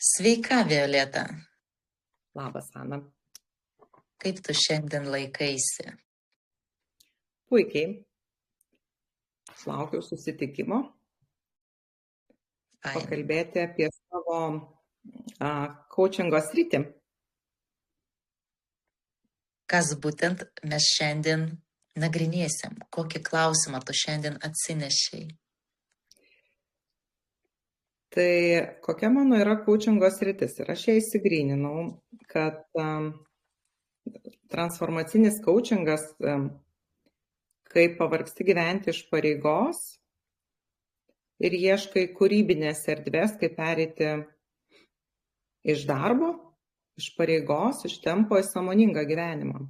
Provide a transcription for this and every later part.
Sveika, Violeta. Labas, Ana. Kaip tu šiandien laikaisi? Puikiai. Laukiu susitikimo. Faina. Pakalbėti apie savo coachingo sritį. Kas būtent mes šiandien nagrinėsim? Kokį klausimą tu šiandien atsinešiai? Tai kokia mano yra coachingo sritis? Ir aš ją įsigryninau, kad transformacinis coachingas, kai pavargsti gyventi iš pareigos ir ieškai kūrybinės erdvės, kaip pereiti iš darbo, iš pareigos, iš tempo į sąmoningą gyvenimą.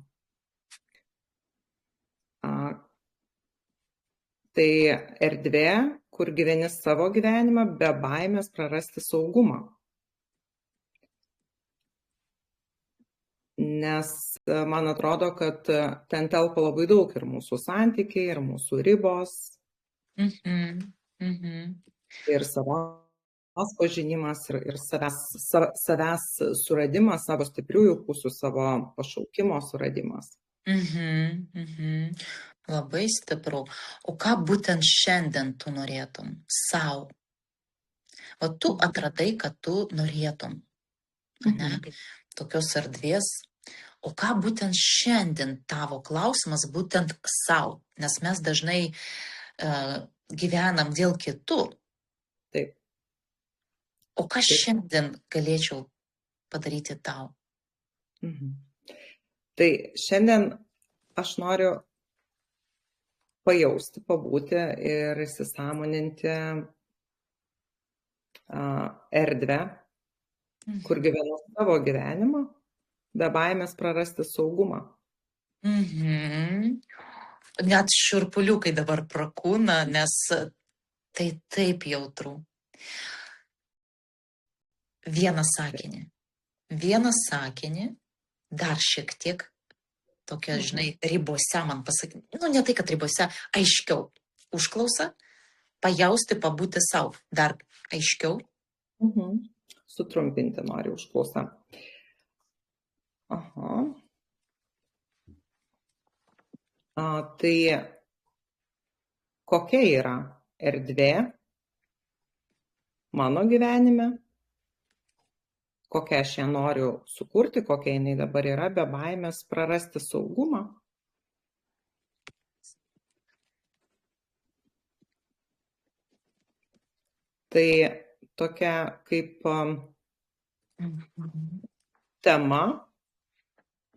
Tai erdvė, kur gyveni savo gyvenimą be baimės prarasti saugumą. Nes man atrodo, kad ten telpa labai daug ir mūsų santykiai, ir mūsų ribos, ir savęs pažinimas, ir savęs suradimas, savo stipriųjų pusių, savo pašaukimo suradimas. Labai stipru. O ką būtent šiandien tu norėtum sau? O tu atradai, kad tu norėtum, ne? Tokios erdvės. O ką būtent šiandien tavo klausimas būtent sau? Nes mes dažnai gyvenam dėl kitų. Taip. O ką šiandien galėčiau padaryti tau? Tai šiandien aš noriu pajausti, pabūti ir įsisąmoninti erdvę, kur gyvenu savo gyvenimą, be baimės prarasti saugumą. Net šiurpuliukai dabar prakūna, nes tai taip jautru. Vieną sakinį, dar šiek tiek tokia, žinai, ribose man pasakyti. Ne tai, kad ribose, aiškiau. Užklausa, pajausti, pabūti savo. Dar aiškiau. Sutrumpinti noriu užklausą. Tai kokia yra erdvė mano gyvenime? Kokią aš ją noriu sukurti, kokia jinai dabar yra, be baimės prarasti saugumą. Tai tokia kaip tema,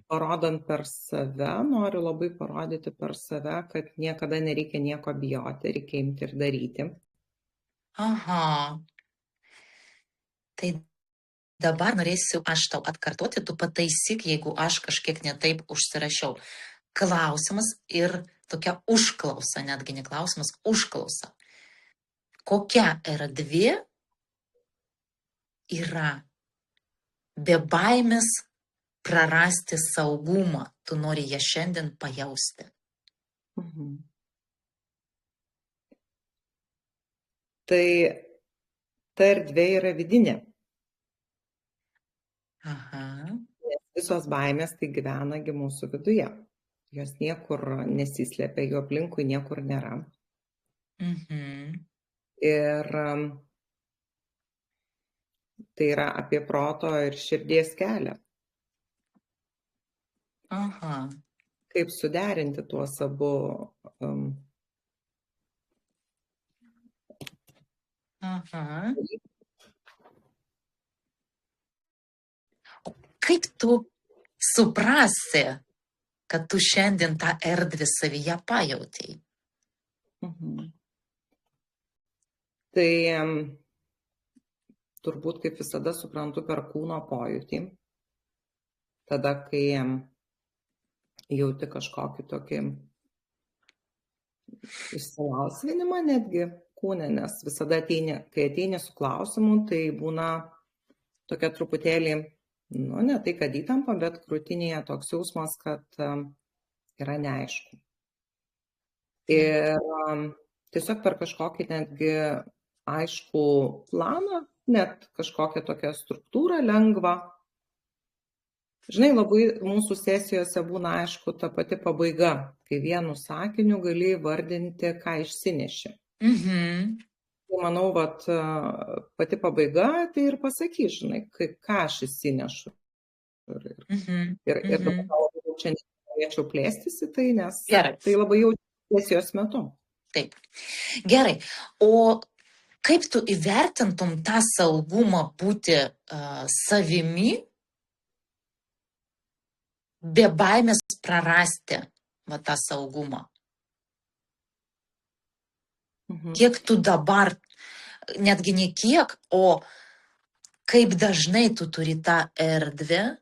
parodant per save, noriu labai parodyti per save, kad niekada nereikia nieko bijoti, reikia imti ir daryti. Tai dabar norėsiu aš tau atkartoti, tu pataisyk, jeigu aš kažkiek netaip užsirašiau. Klausimas ir tokia užklausa, netgi ne klausimas, užklausa. Kokia erdvė yra be baimės prarasti saugumą? Tu nori ją šiandien pajausti. Tai ta erdvė yra vidinė. Nes visos baimės tai gyvenagi mūsų viduje. Jos niekur nesislėpia, jų aplinkui niekur nėra. Ir tai yra apie proto ir širdies kelią. Kaip suderinti tuos abu. Kaip tu suprasi, kad tu šiandien tą erdvę savyje pajautei? Tai turbūt kaip visada suprantu per kūno pojūtį. Tada, kai jauti kažkokį tokį išsilaisvinimą netgi kūne, nes visada kai ateini su klausimu, tai būna tokia truputėlį, ne tai, kad įtampa, bet krūtinėje toks jausmas, kad yra neaišku. Ir tiesiog per kažkokį netgi aišku planą net kažkokią tokią struktūrą lengvą. Žinai, labai mūsų sesijose būna, aišku, ta pati pabaiga, kai vienu sakiniu gali vardinti, ką išsineši. Tai manau, pati pabaiga, tai ir pasakys, žinai, ką aš išsinešu. Ir dabar čia nenorėčiau plėstis į tai, nes tai labai jau sesijos metu. Taip. Gerai. O kaip tu įvertintum tą saugumą būti savimi, be baimės prarasti tą saugumą? Kiek tu dabar, netgi ne kiek, o kaip dažnai tu turi tą erdvę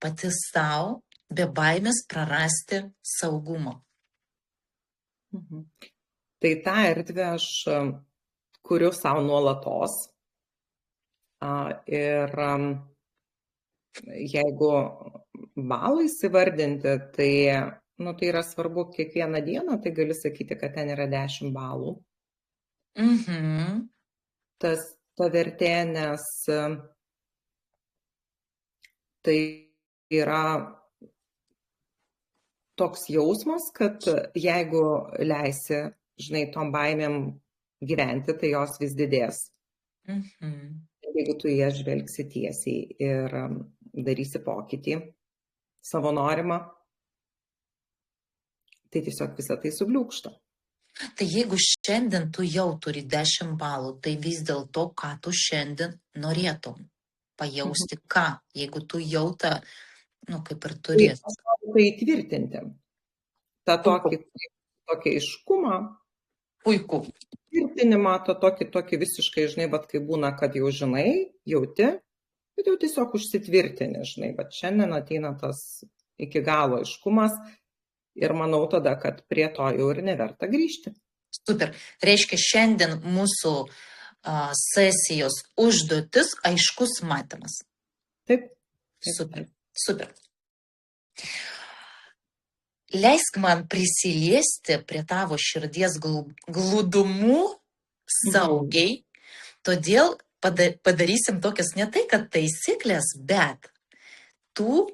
pati savo, be baimės prarasti saugumą? Tai tą erdvę aš kuriu savo nuolatos. Ir jeigu balais įvardinti, tai yra svarbu kiekvieną dieną, tai gali sakyti, kad ten yra 10 balų. Ta vertė, nes tai yra toks jausmas, kad jeigu leisi, žinai, tom baimėm gyventi, tai jos vis didės. Jeigu tu jas žvelgsi tiesiai ir darysi pokytį savo norimą, tai tiesiog visą tai subliūkšta. Tai jeigu šiandien tu jau turi 10 balų, tai vis dėlto, ką tu šiandien norėtum pajausti, ką, jeigu tu jau tą, kaip ir turėsi. Tai įtvirtinti. tą tokį aiškumą, Puiku. tvirtinimą, tą tokį visiškai, žinai, bet kai būna, kad jau žinai, jauti, bet jau tiesiog užsitvirtini, žinai, bet šiandien ateina tas iki galo aiškumas ir manau tada, kad prie to jau ir neverta grįžti. Super. Reiškia, šiandien mūsų sesijos užduotis aiškus matymas. Taip. Super. Super. Leisk man prisiliesti prie tavo širdies glūdumų saugiai, todėl padarysim tokias ne tai, kad taisyklės, bet tu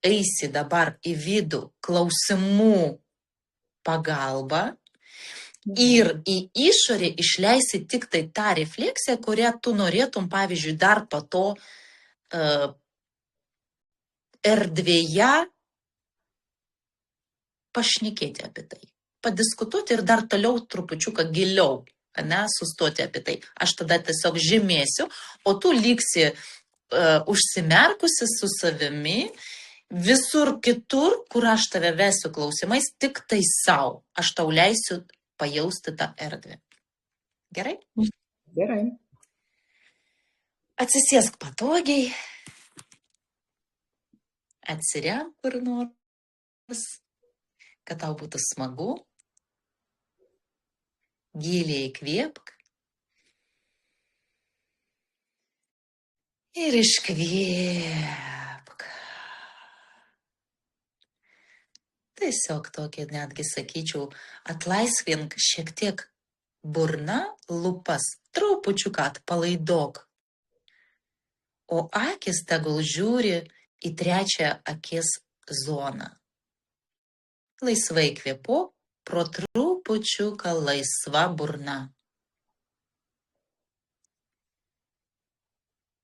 eisi dabar į vidų klausimų pagalba ir į išorę išleisi tik tai tą refleksiją, kurią tu norėtum, pavyzdžiui, dar po to erdvėje pašnekėti apie tai, padiskutuoti ir dar toliau trupučiuką giliau, sustoti apie tai. Aš tada tiesiog žymėsiu, o tu liksi užsimerkusi su savimi, visur kitur, kur aš tave vesiu klausimais, tik tai savo. Aš tau leisiu pajausti tą erdvę. Gerai? Gerai. Atsisėsk patogiai, atsiremk kur nors, kad tau būtų smagu, giliai įkvėpk ir iškvėpk. Tiesiog tokį, netgi sakyčiau, atlaisvink šiek tiek burną, lūpas, trupučiuką atpalaidok, o akis tegul žiūri į trečią akies zoną. Laisvai kvėpuok pro trupučiuką laisva burna.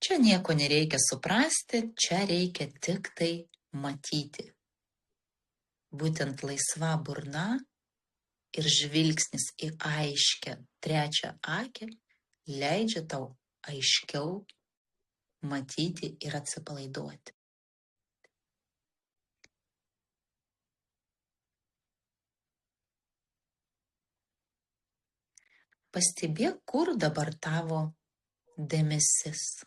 Čia nieko nereikia suprasti, čia reikia tik tai matyti. Būtent laisva burna ir žvilgsnis į aiškę trečią akį leidžia tau aiškiau matyti ir atsipalaiduoti. Pastebėk, kur dabar tavo dėmesis.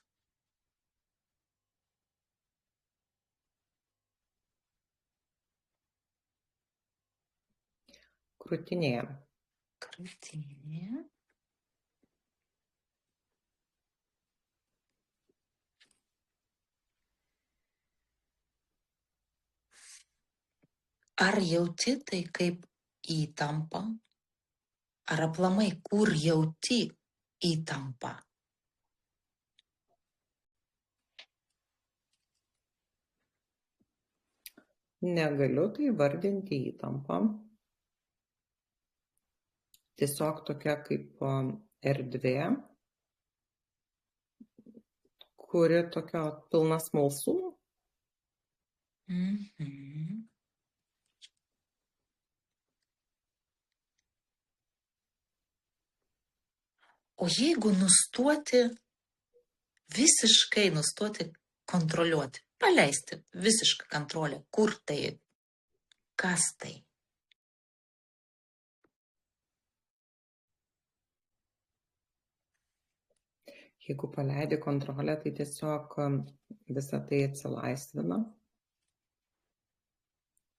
Krūtinėje. Krūtinėje. Ar jauti tai kaip įtampą? Ar aplamai, kur jauti įtampą? negaliu tai vardinti įtampą. Tiesiog tokia kaip erdvė, kuri tokia pilna smalsumo. Mhm. O jeigu visiškai nustoti kontroliuoti, paleisti visišką kontrolę, kur tai, kas tai? Jeigu paleidi kontrolę, tai tiesiog visa tai atsilaisvina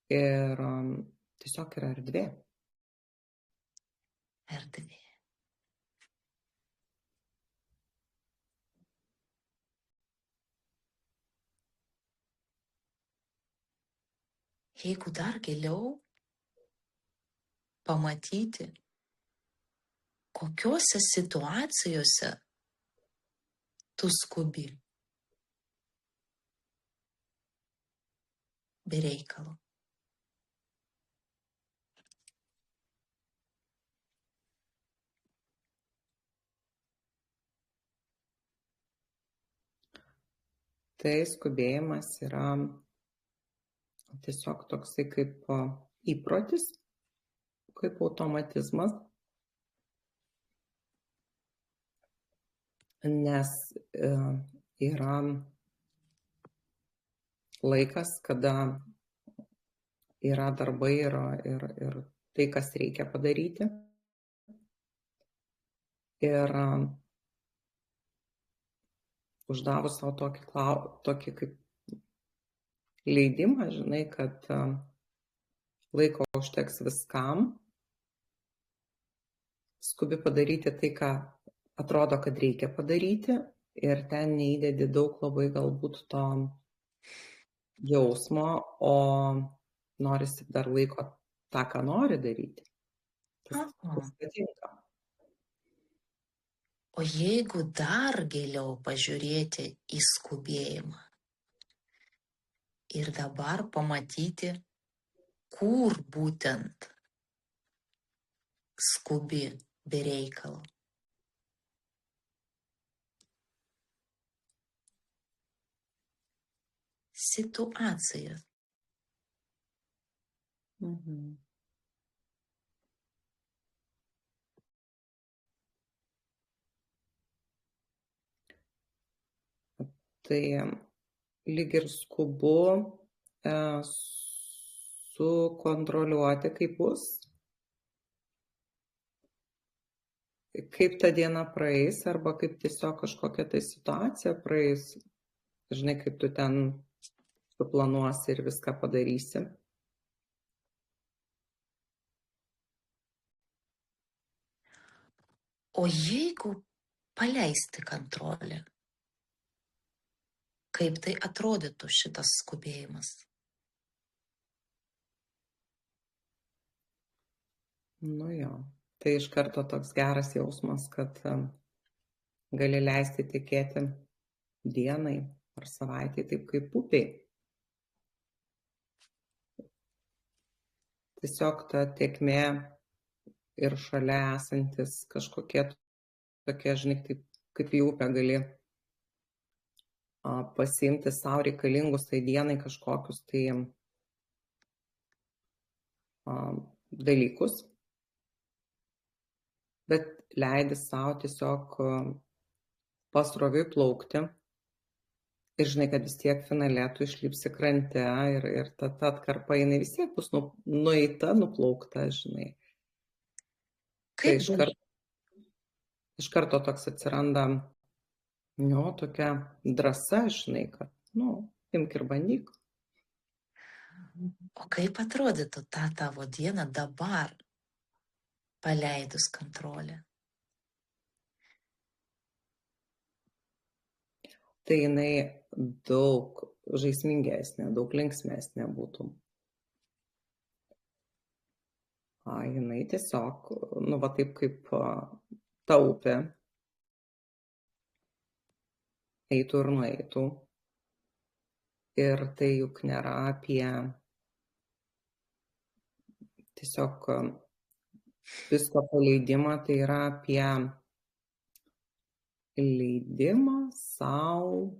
ir tiesiog yra erdvė. Erdvė. Jeigu dar giliau pamatyti, kokiuose situacijose tu skubi be reikalo. Tai skubėjimas yra tiesiog toksai kaip įprotis, kaip automatizmas, nes yra laikas, kada yra darbai ir tai, kas reikia padaryti. Ir uždavus savo tokį kaip leidimą, žinai, kad laiko užteks viskam, skubi padaryti tai, ką atrodo, kad reikia padaryti, ir ten neįdedi daug labai galbūt to jausmo, o norisi dar laiko tą, ką nori daryti. Tas patinka. O jeigu dar giliau pažiūrėti į skubėjimą ir dabar pamatyti, kur būtent skubi be reikalo. Situacija. Mhm. Tai lyg ir skubu sukontroliuoti, kaip bus, kaip ta diena praeis, arba kaip tiesiog kažkokia tai situacija praeis, žinai, kaip tu ten suplanuosi ir viską padarysi. O jeigu paleisti kontrolę, kaip tai atrodytų šitas skubėjimas? Nu jo, tai iš karto toks geras jausmas, kad gali leisti tikėti dienai ar savaitei taip kaip upiai. Tiesiog ta tėkmė ir šalia esantis kažkokie tokie, žinai, kaip į upę gali pasiimti savo reikalingus tai dienai kažkokius tai dalykus, bet leidi savo tiesiog pasroviui plaukti ir žinai, kad vis tiek finale tu išlipsi krante ir ta atkarpa jinai vis tiek bus nueita, nuplaukta, žinai. Tai iš karto toks atsiranda, tokia drąsa, žinai, kad, imk ir bandyk. O kaip atrodytų ta tavo diena dabar, paleidus kontrolę? Tai jinai daug žaismingesnė, daug linksmesnė būtų. Jinai tiesiog, va taip kaip ta upė eitų ir nueitų. Ir tai juk nėra apie tiesiog visko paleidimą, tai yra apie leidimą sau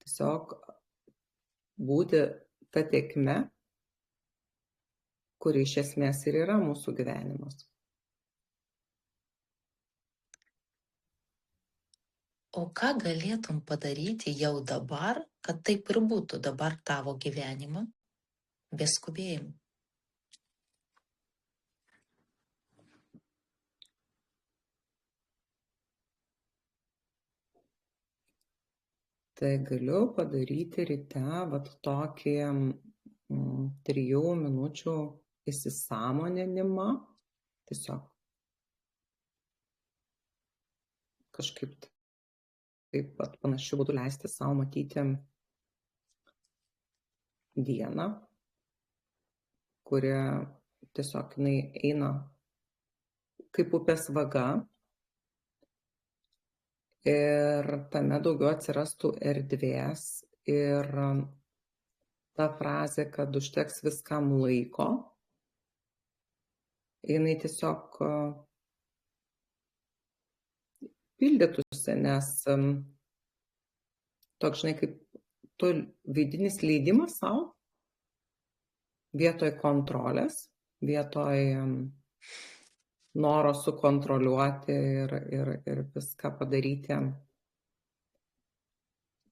tiesiog būti ta tėkme, kuri iš esmės ir yra mūsų gyvenimas. O ką galėtum padaryti jau dabar, kad taip ir būtų dabar tavo gyvenimą, be skubėjimų? Tai galiu padaryti ryte vat tokį 3 minučių įsisąmoninimą, tiesiog kažkaip taip pat panašiu būdu leisti savo matyti dieną, kuri tiesiog jinai eina kaip upės vaga ir tame daugiau atsirastų erdvės ir ta frazė, kad užteks viskam laiko, jinai tiesiog pildytųsi, nes toks, žinai, kaip tu vidinis leidimas savo vietoj kontrolės, vietoj noro sukontroliuoti ir viską padaryti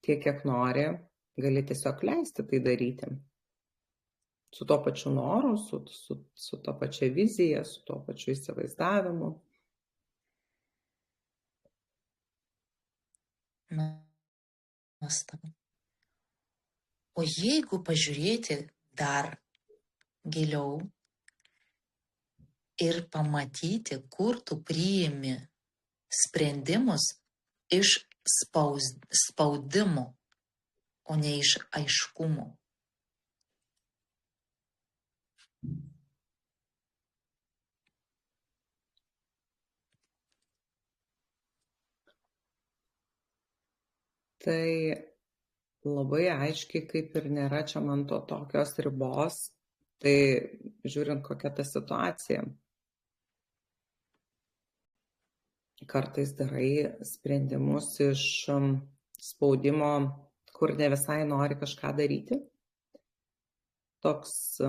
tiek, kiek nori, gali tiesiog leisti tai daryti. Su tuo pačiu noru, su to pačia vizija, su tuo pačiu įsivaizdavimu. Nuostabu. O jeigu pažiūrėti dar giliau ir pamatyti, kur tu priimi sprendimus iš spaudimo, o ne iš aiškumo. Tai labai aiškiai kaip ir nėra čia man to tokios ribos, tai žiūrint kokia ta situacija. Kartais darai sprendimus iš spaudimo, kur ne visai nori kažką daryti. Toks,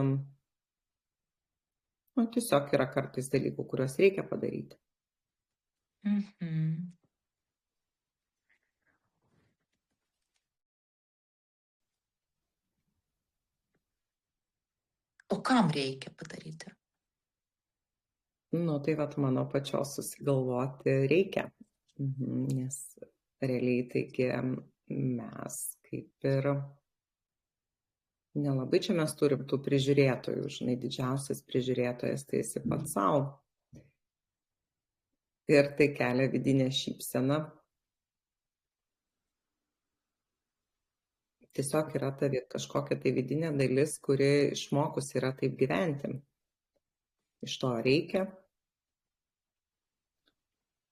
tiesiog yra kartais dalykų, kuriuos reikia padaryti. O kam reikia padaryti? Tai vat mano pačios susigalvoti reikia, nes realiai taigi mes kaip ir nelabai čia mes turim tų prižiūrėtojų, žinai, didžiausias prižiūrėtojas tai esi pats sau. Ir tai kelia vidinę šypseną. Tiesiog yra ta kažkokia tai vidinė dalis, kuri išmokus yra taip gyventi. Iš to reikia.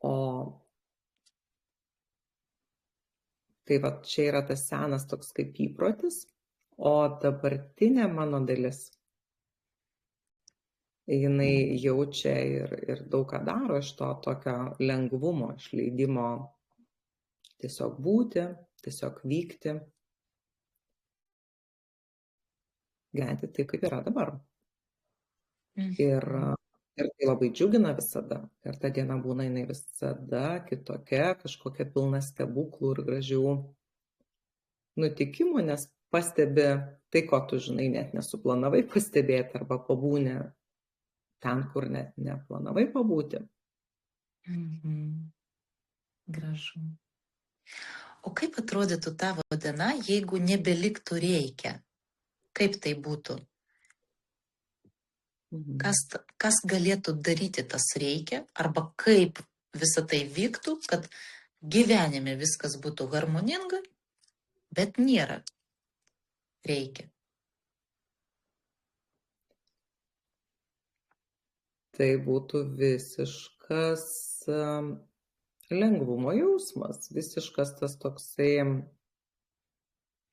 O tai va, čia yra tas senas toks kaip įprotis, o dabartinė mano dalis, jinai jaučia ir daug ką daro iš to tokio lengvumo, išleidimo, tiesiog būti, tiesiog vykti, gyventi taip, kaip yra dabar. Ir tai labai džiugina visada. Ir ta diena būna jinai visada kitokia, kažkokia pilna stebuklų ir gražių nutikimų, nes pastebi tai, ko tu, žinai, net nesuplanavai pastebėti arba pabūni ten, kur net neplanavai pabūti. Gražu. O kaip atrodytų tavo diena, jeigu nebeliktų reikia? Kaip tai būtų? Kas galėtų daryti tas reikia, arba kaip visą tai vyktų, kad gyvenime viskas būtų harmoninga, bet nėra reikia? Tai būtų visiškas lengvumo jausmas, visiškas tas toksai,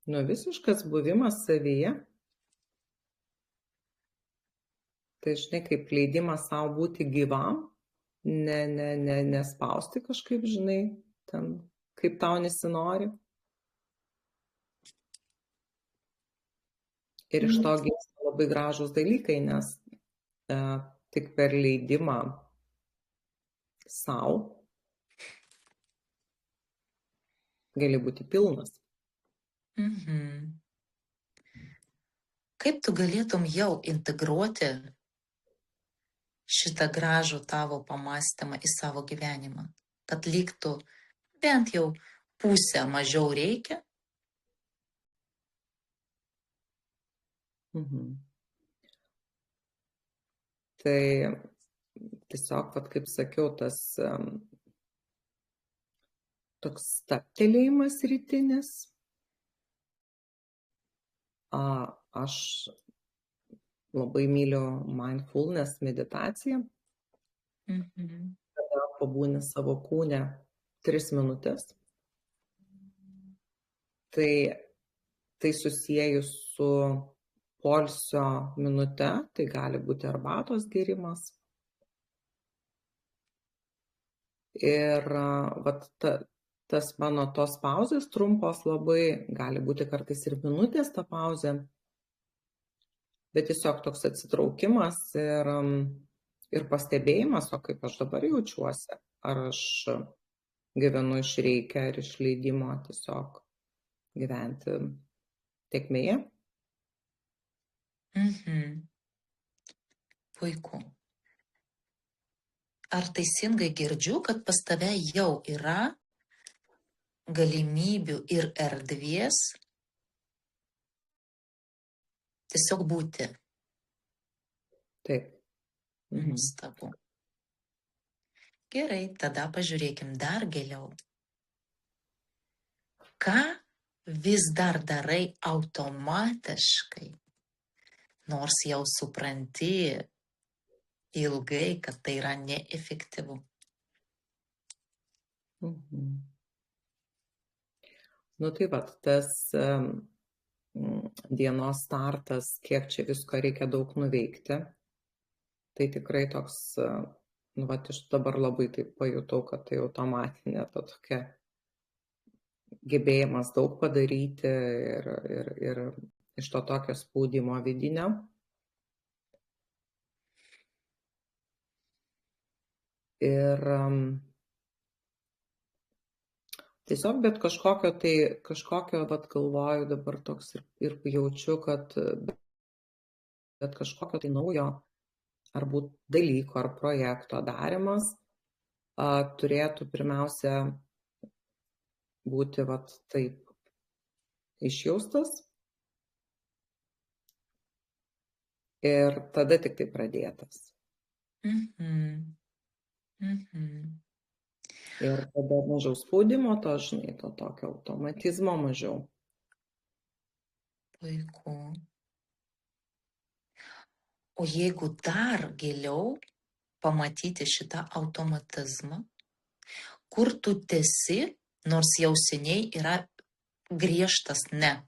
visiškas buvimas savyje. Tai žinai, kaip leidimas savo būti gyvam, nespausti kažkaip, žinai, ten, kaip tau nesinori. Ir iš to gimsta labai gražūs dalykai, nes tik per leidimą sau gali būti pilnas. Mhm. Kaip tu galėtum jau integruoti šitą gražų tavo pamastymą į savo gyvenimą, kad liktų bent jau pusę mažiau reikia? Mhm. Tai tiesiog, vat, kaip sakiau, tas toks stabtelėjimas rytinis. Aš labai myliu mindfulness meditaciją. Mhm. Kada pabūni savo kūne 3 minutės. Tai susijęs su poilsio minute, tai gali būti arbatos gėrimas. Ir vat tas mano tos pauzės trumpos labai, gali būti kartais ir minutės ta pauzė, bet tiesiog toks atsitraukimas ir pastebėjimas, o kaip aš dabar jaučiuosi, ar aš gyvenu iš reikia ar iš leidimo tiesiog gyventi tėkmėje. Mhm. Puiku. Ar teisingai girdžiu, kad pas tave jau yra galimybių ir erdvės tiesiog būti? Taip. Mhm. Nuostabu. Gerai, tada pažiūrėkim dar giliau. Ką vis dar darai automatiškai, nors jau supranti ilgai, kad tai yra neefektyvu? Mhm. Nu tai vat, tas dienos startas, kiek čia visko reikia daug nuveikti, tai tikrai toks, nu vat, iš dabar labai taip pajutau, kad tai automatinė ta tokia gebėjimas daug padaryti ir iš to tokio spaudimo vidinio. Ir tiesiog, bet kažkokio, vat galvoju dabar toks ir jaučiu, kad bet kažkokio tai naujo, ar būt dalyko, ar projekto darimas turėtų pirmiausia būti vat taip išjaustas ir tada tik tai pradėtas. Mhm. Mhm. Ir tada mažiau spaudimo, to, žinai, to tokio automatizmo mažiau. Puiku. O jeigu dar giliau pamatyti šitą automatizmą, kur tu tesi, nors jau seniai yra griežtas ne.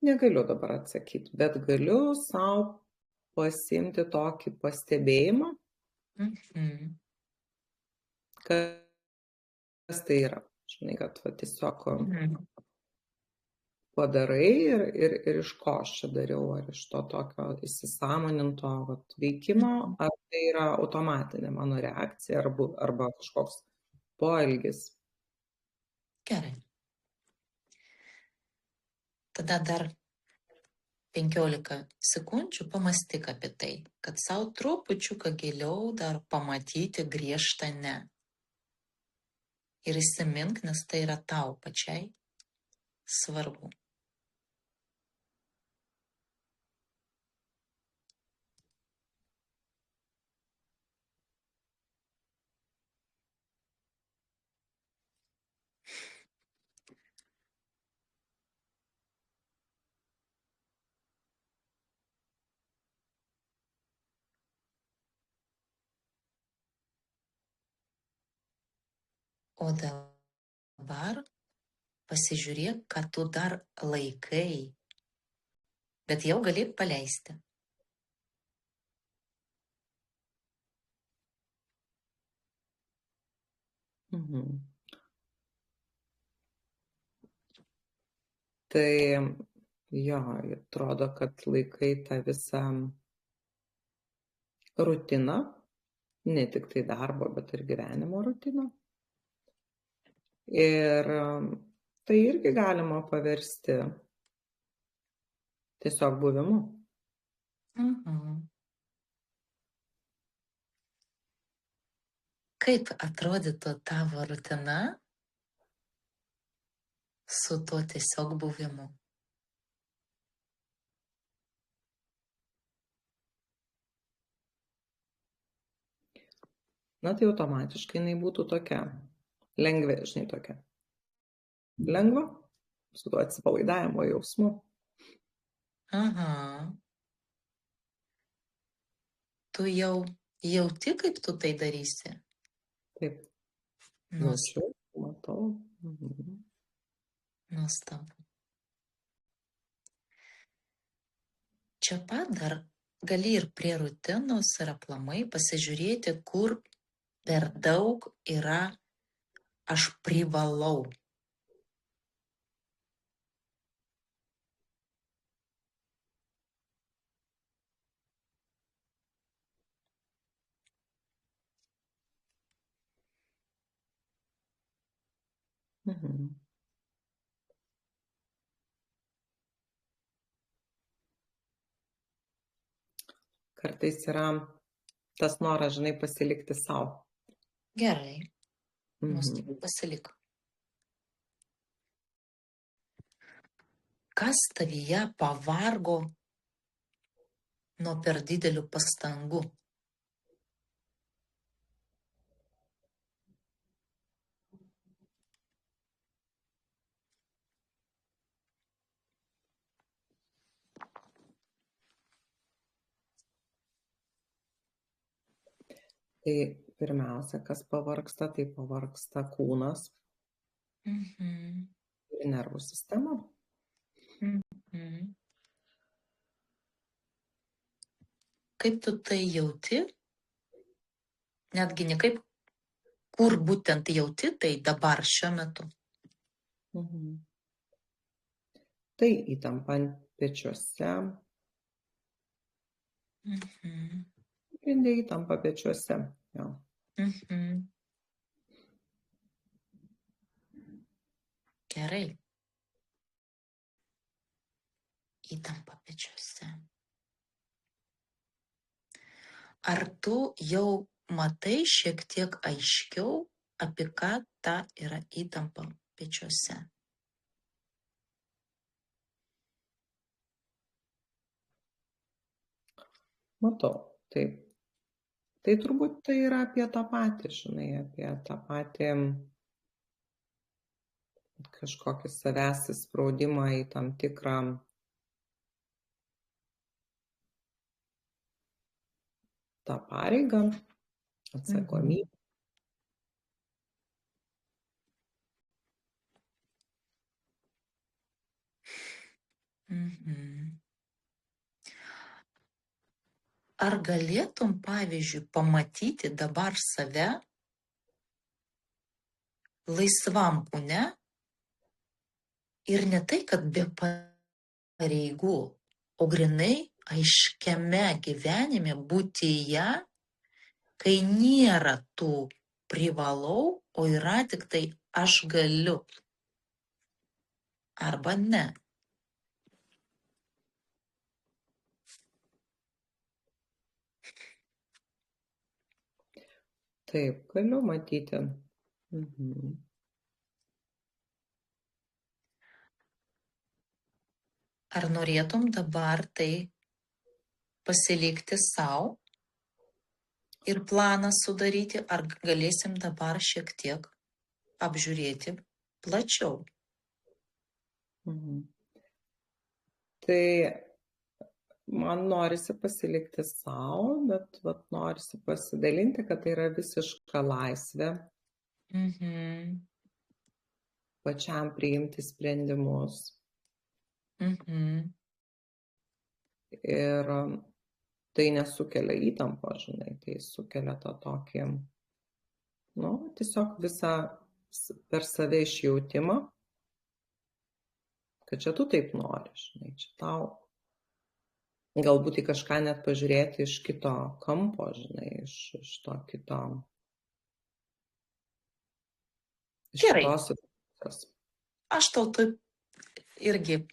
Negaliu dabar atsakyti, bet galiu savo pasiimti tokį pastebėjimą, Mhm. kas tai yra. Žinai, kad va, tiesiog Mhm. padarai ir iš ko aš čia dariau, ar iš to tokio įsisąmoninto vat, veikimo, ar tai yra automatinė mano reakcija, arba kažkoks poelgis. Gerai. Tada dar 15 sekundžių pamąstyk apie tai, kad savo trupučiuką giliau dar pamatyti griežtą ne. Ir įsimink, nes tai yra tau pačiai svarbu. O dabar pasižiūrėk, ką tu dar laikai, bet jau gali paleisti. Tai jo, atrodo, kad laikai tą visą rutiną, ne tik tai darbo, bet ir gyvenimo rutiną. Ir tai irgi galima paversti tiesiog buvimu. Kaip atrodytų tavo rutina su tuo tiesiog buvimu? Na tai automatiškai jinai būtų tokia lengvesnė tokia. Lengva, su tuo atsipalaidavimo jausmu. Aha. Tu jau jauti, kaip tu tai darysi? Taip, Nuostabu. jaučiu, matau. Nuostabu. Čia pat dar gali ir prie rutinos ir aplamai pasižiūrėti, kur per daug yra aš privalau. Kartais yra tas noras, žinai, pasilikti savo. Gerai, nuostabu, pasilik. Kas tavyje pavargo nuo per didelių pastangų? Tai pirmiausia, kas pavargsta, tai pavargsta kūnas ir nervų sistema. Kaip tu tai jauti? Netgi ne kaip, kur būtent jauti tai dabar šiuo metu. Tai įtampa pečiuose. Pagrindė įtampa pečiuose. Jo. Gerai. Įtampa pečiuose. Ar tu jau matai šiek tiek aiškiau, apie ką ta yra įtampa pečiuose? Matau, taip. Tai turbūt tai yra apie tą patį, žinai, apie tą patį kažkokį savęs įspraudimą į tam tikrą tą pareigą, atsakomybę. Ar galėtum, pavyzdžiui, pamatyti dabar save laisvam kūne ir ne tai, kad be pareigų, o grynai aiškiame gyvenime būtyje, kai nėra tų privalau, o yra tik tai aš galiu. Arba ne. Taip, galiu matyti. Ar norėtum dabar tai pasilikti savo ir planą sudaryti, ar galėsim dabar šiek tiek apžiūrėti plačiau? Tai man norisi pasilikti savo, bet norisi pasidalinti, kad tai yra visiška laisvė Mhm. pačiam priimti sprendimus. Mhm. Ir tai nesukelia įtampos, žinai, tai sukelia tą tokį, nu, tiesiog visą per save išjautimą, kad čia tu taip nori, žinai, čia tau galbūt į kažką net pažiūrėti iš kito kampo, žinai, iš to kito, iš Gerai, kitos situacijos. aš tau taip irgi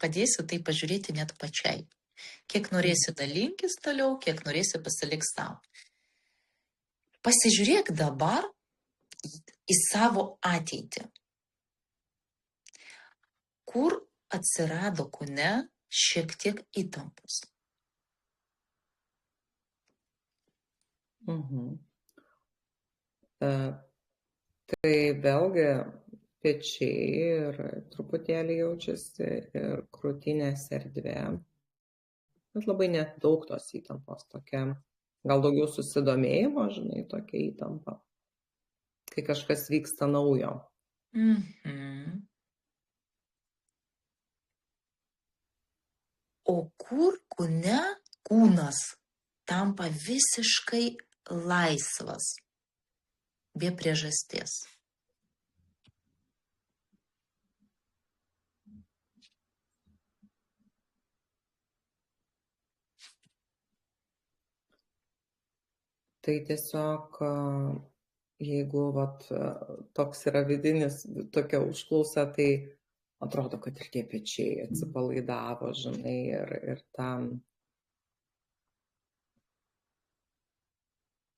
padėsiu tai pažiūrėti net pačiai. Kiek norėsi dalinkis toliau, kiek norėsi pasilik savo. Pasižiūrėk dabar į savo ateitį. Kur atsirado kūne šiek tiek įtampos? Tai vėlgi pečiai ir truputėlį jaučiasi ir krūtinės erdvė, bet labai net daug tos įtampos, tokia, gal daugiau susidomėjimo, žinai, tokia įtampa, kai kažkas vyksta naujo. Mhm. O kur kūne kūnas tampa visiškai laisvas, be priežasties? Tai tiesiog, jeigu vat, toks yra vidinis, tokia užklausa, tai atrodo, kad ir tie pečiai atsipalaidavo, žinai, ir tam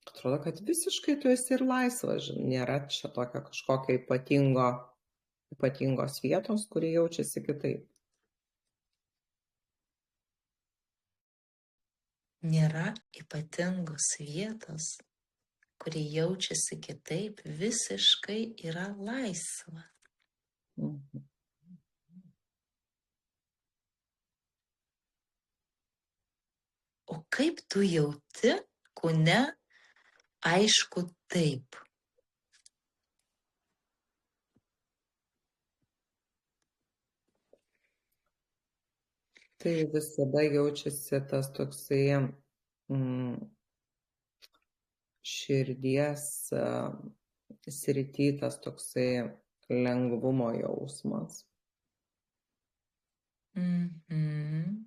atrodo, kad visiškai tu esi ir laisvas, žinai, nėra čia tokio kažkokio ypatingos vietos, kuri jaučiasi kitaip. Nėra ypatingos vietos, kuri jaučiasi kitaip, visiškai yra laisva. Mhm. O kaip tu jauti kūne aišku taip? Tai visada jaučiasi tas toksai širdies srity, tas toksai lengvumo jausmas. Mhm.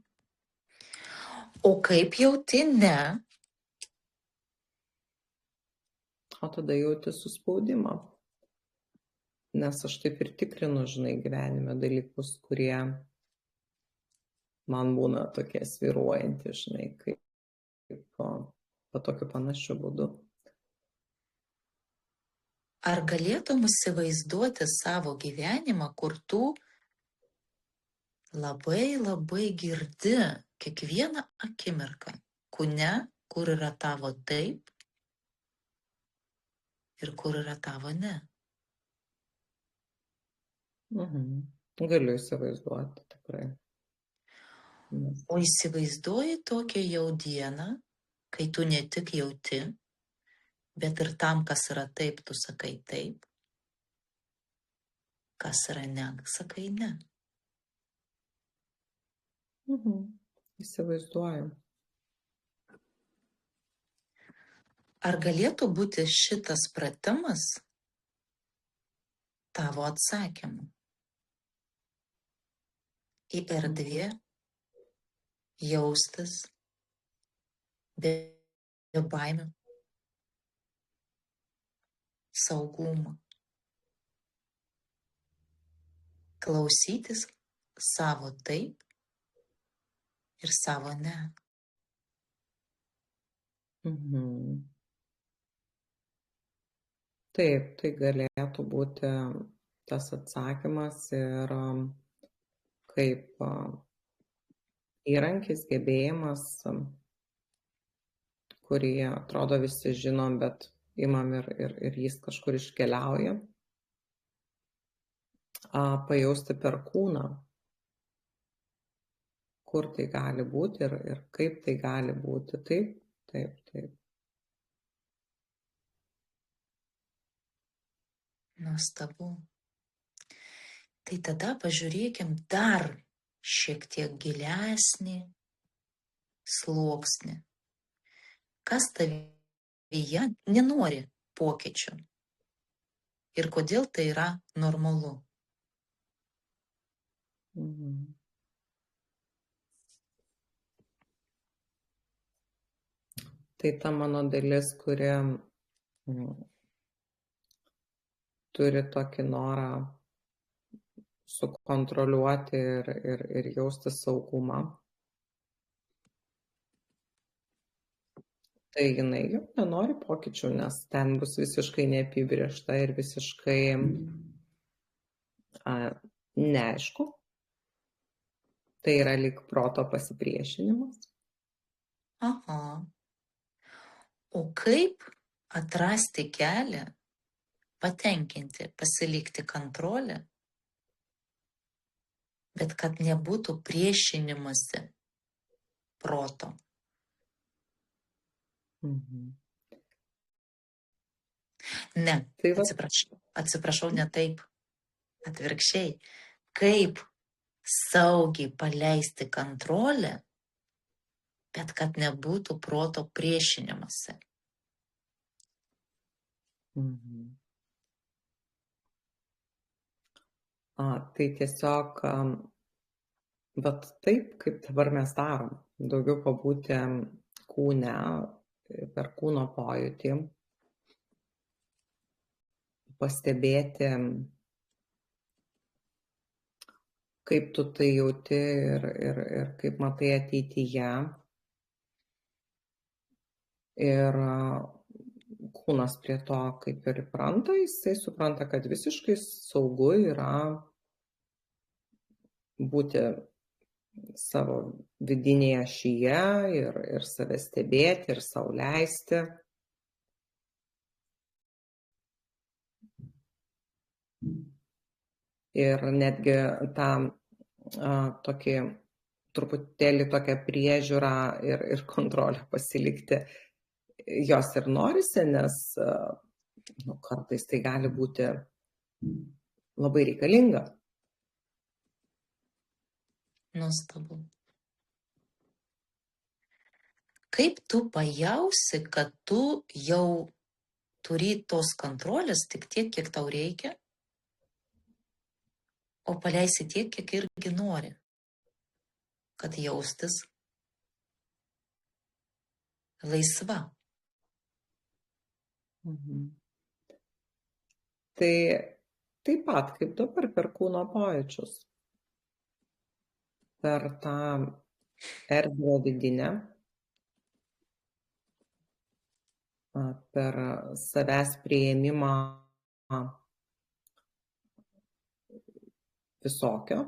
O kaip jauti ne? O tada jauti suspaudimą. Nes aš taip ir tikrinu, žinai, gyvenime dalykus, kurie man būna tokie svyruojantys, žinai, kaip tokiu panašiu būdu. Ar galėtum įsivaizduoti savo gyvenimą, kur tu labai girdi kiekvieną akimirką kūne, kur yra tavo taip ir kur yra tavo ne? Galiu įsivaizduoti tikrai. Nes O įsivaizduoji tokią jau dieną, kai tu ne tik jauti, bet ir tam, kas yra taip, tu sakai taip, kas yra ne, sakai ne. Įsivaizduoju. Ar galėtų būti šitas pratimas tavo atsakymu? Į erdvę jaustis be baimių, saugumą, klausytis savo taip ir savo ne. Taip, tai galėtų būti tas atsakymas ir kaip įrankis, gebėjimas, kurį atrodo visi žinom, bet imam ir jis kažkur iškeliauja, pajausti per kūną, kur tai gali būti ir kaip tai gali būti. Taip. Nuostabu. Tai tada pažiūrėkim dar šiek tiek gilesnį sluoksnį. Kas tavyje nenori pokyčių ir kodėl tai yra normalu. Tai ta mano dalis, kuri turi tokį norą sukontroliuoti ir jausti saugumą. Tai jinai jau nenori pokyčių, nes ten bus visiškai neapibrėžta ir visiškai neaišku. Tai yra lyg proto pasipriešinimas. Aha. O kaip atrasti kelią, patenkinti, pasilikti kontrolę, bet kad nebūtų priešinimasi proto? Ne, Tai va, atsiprašau, ne taip. Atvirkščiai. Kaip saugiai paleisti kontrolę, bet kad nebūtų proto priešinimasi. Tai tiesiog, bet taip, kaip dabar mes darom, daugiau pabūti kūne, per kūno pojūtį, pastebėti, kaip tu tai jauti ir kaip matai ateityje. Ir kūnas prie to kaip ir įpranta, jisai supranta, kad visiškai saugu yra būti savo vidinėje ašyje ir save stebėti ir sau leisti. Ir netgi tą tokį truputėlį tokią priežiūrą ir kontrolę pasilikti jos ir norisi, nes kartais tai gali būti labai reikalinga. Nuostabu. Kaip tu pajausi, kad tu jau turi tos kontrolės tik tiek, kiek tau reikia, o paleisi tiek, kiek irgi nori, kad jaustis laisva? Tai taip pat kaip dabar per kūno pojūčius, per tą erdvę vidinę, per savęs priėmimą visokio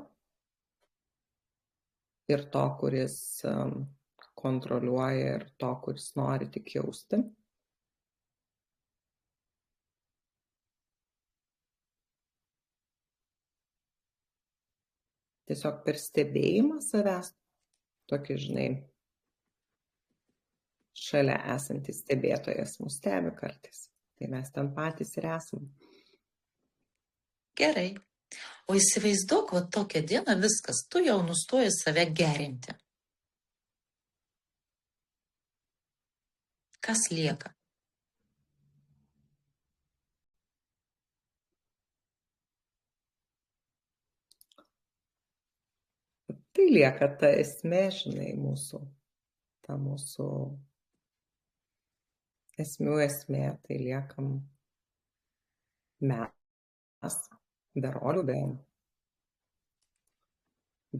ir to, kuris kontroliuoja ir to, kuris nori tik jausti. Tiesiog per stebėjimą savęs, tokį, žinai, šalia esantis stebėtojas mus stebi kartais. Tai mes ten patys ir esam. Gerai. O įsivaizduok, va tokią dieną viskas, tu jau nustoji save gerinti. Kas lieka? Tai lieka ta esmė, žinai, ta mūsų esmių esmė, tai liekam mes, be rolių,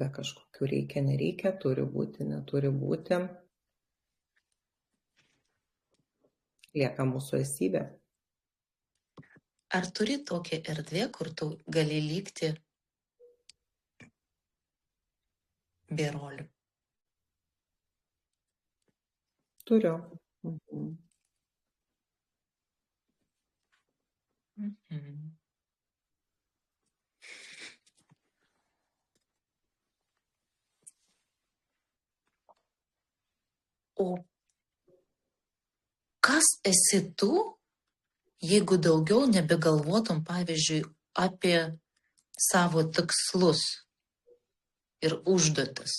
be kažkokių reikia, nereikia, turi būti, neturi būti. Lieka mūsų esybė. Ar turi tokią erdvę, kur tu gali likti be rolių? Turiu. O kas esi tu, jeigu daugiau nebegalvotum, pavyzdžiui, apie savo tikslus ir užduotis.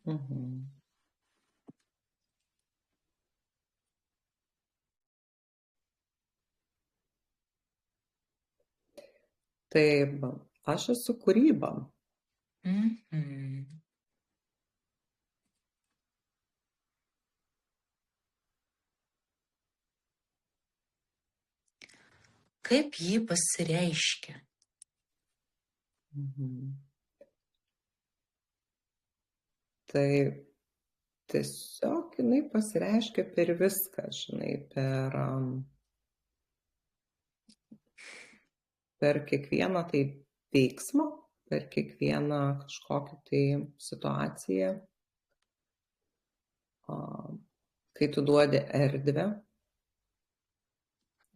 Mhm. Taip, aš esu kūryba. Mhm. Kaip ji pasireiškia? Mhm. Tai tiesiog jinai pasireiškia per viską, žinai, per kiekvieną tai veiksmą, per kiekvieną kažkokią tai situaciją, kai tu duodi erdvę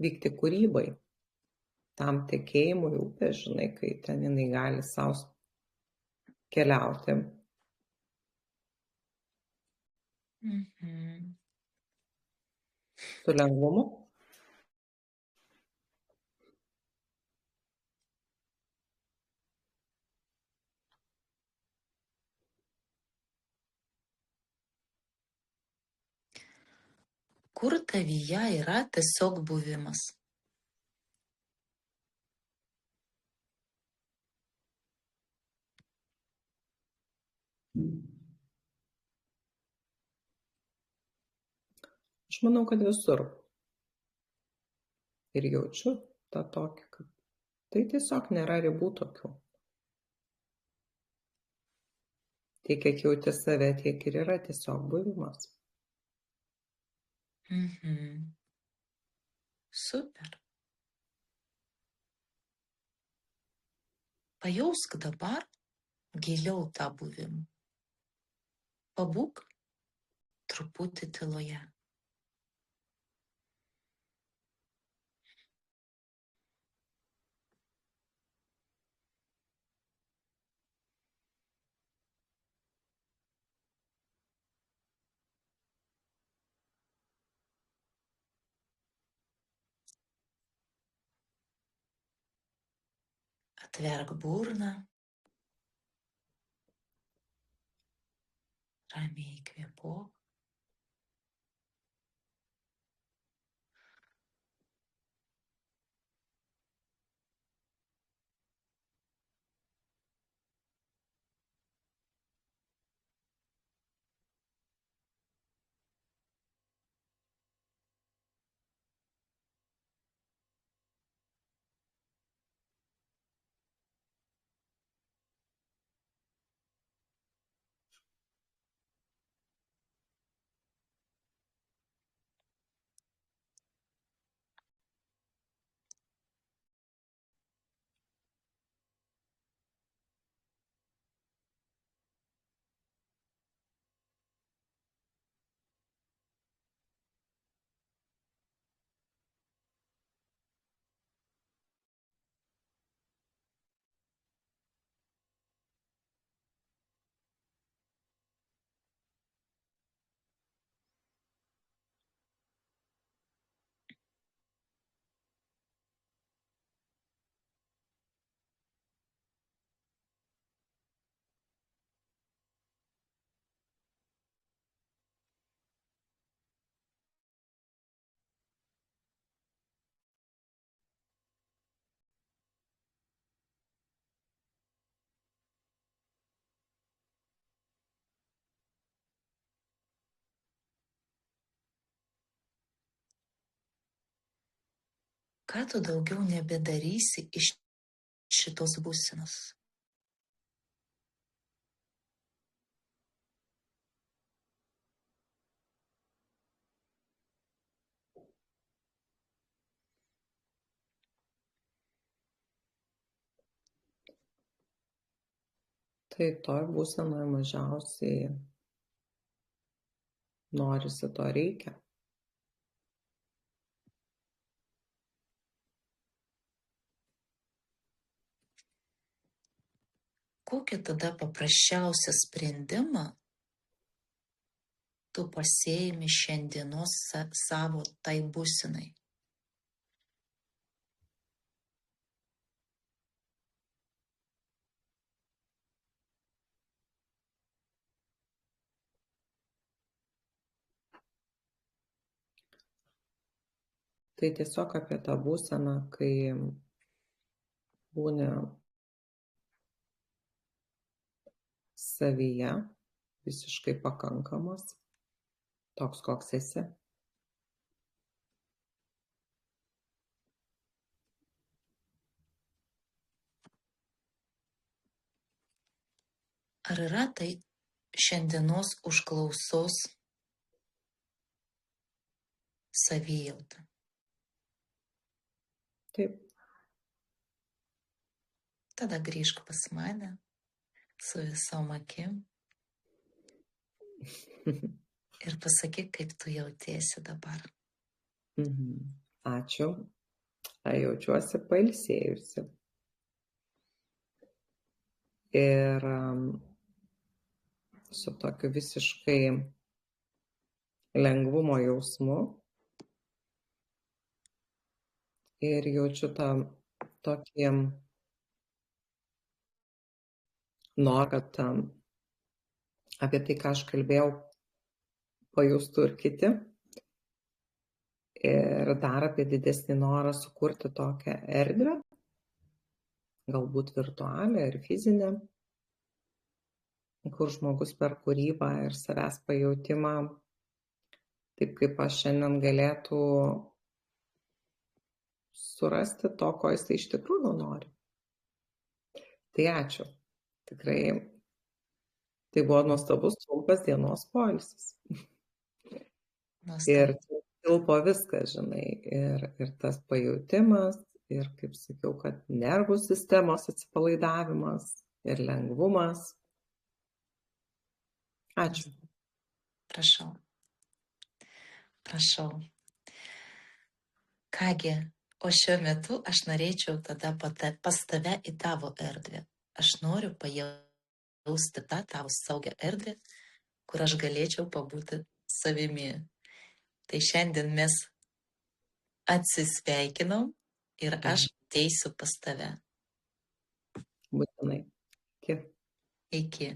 vykti kūrybai, tam tekėjimui upės, žinai, kai ten jinai gali sau keliauti. Mhm. Su lengvumu. Kur tavyje yra tiesiog buvimas? Aš manau, kad visur. Ir jaučiu tą tokį, kad tai tiesiog nėra ribų tokių. Tiek, kiek jauti save, tiek ir yra tiesiog buvimas. Mhm. Super. Pajausk dabar giliau tą buvimą. Pabūk truputį tyloje. Atverk burną, ramiai kvėpuok. Ką tu daugiau nebedarysi iš šitos būsenos? Tai toj būsenoje mažiausiai norisi, to reikia. Kokį tada paprasčiausią sprendimą tu pasėjami šiandienos savo tai būsinai. Tai tiesiog apie tą būseną, kai būni savyje, visiškai pakankamas, toks koks esi. Ar yra tai šiandienos užklausos savijauta? Taip. Tada grįžk pas mane su visom akim ir pasakyk, kaip tu jautiesi dabar. Ačiū. Jaučiuosi pailsėjusi. Ir su tokiu visiškai lengvumo jausmu. Ir jaučiu tą tokį norą, kad apie tai, ką aš kalbėjau, pajustų ir kiti. Ir dar apie didesnį norą sukurti tokią erdvę, galbūt virtualią ir fizinę, kur žmogus per kūrybą ir savęs pajautimą, taip kaip aš šiandien, galėtų surasti to, ko jis iš tikrųjų nori. Tai ačiū. Tikrai tai buvo nuostabus trumpas dienos poilsis. Ir tilpo viskas, žinai, ir tas pajautimas, ir, kaip sakiau, kad nervų sistemos atsipalaidavimas ir lengvumas. Ačiū. Prašau. Prašau. Kągi, o šiuo metu aš norėčiau tada pas tave į tavo erdvę. Aš noriu pajausti tą tavo saugią erdvę, kur aš galėčiau pabūti savimi. Tai šiandien mes atsisveikinom ir aš ateisiu pas tave. Būtinai. Iki. Iki.